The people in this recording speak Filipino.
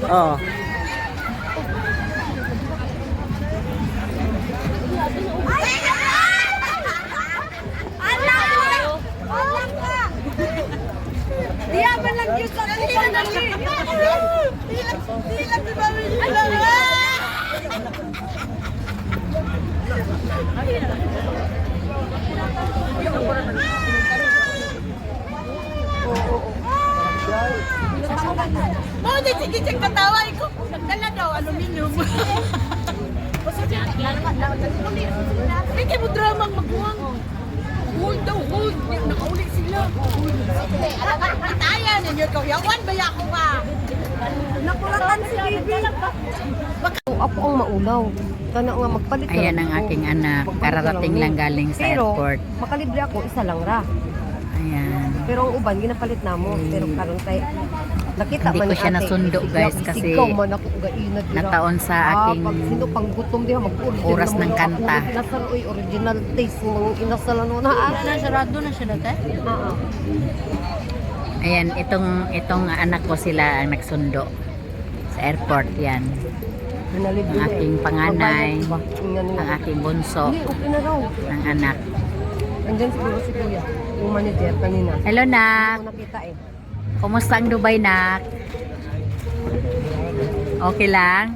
Oo. Dia ba lang yung sa dali. Dilag di ba nila? Mau di sige katawa ko. Nagdala daw aluminium. Hindi mo drama magbuwang. Hold daw, hold. Nakaulit sila. Patayan ninyo ikaw. Yawan ba ako ka? Nakulatan si Bibi. Ako ang maulaw. Kana nga magpalit ka Ayan lang ang ako. aking anak. Kararating lang galing sa airport. Pero, makalibre ako, isa lang ra. Ayan. Pero ang uban, ginapalit na mo. Pero karon tay nakita Hindi man ko ni siya ate, nasundo, isigaw- guys, kasi isigaw man ako gainad dira. nataon sa aking pag sino pang gutom diha mag-order oras naman ng ako. kanta. Inasal oy original taste ng inasalan mo na. Sarado na siya dati? Oo. Ayan, itong anak ko sila ang nagsundo sa airport. Yan. Pinalibre Ang na aking eh. panganay, Magbayad ba? Ingnan ang nga. aking bunso Hindi, okay na raw. ng anak. Andyan siguro si Kuya, yung manager kanina. Hello, nak. Hindi ko nakita eh. Kumusta ang Dubai, nak? Okay lang?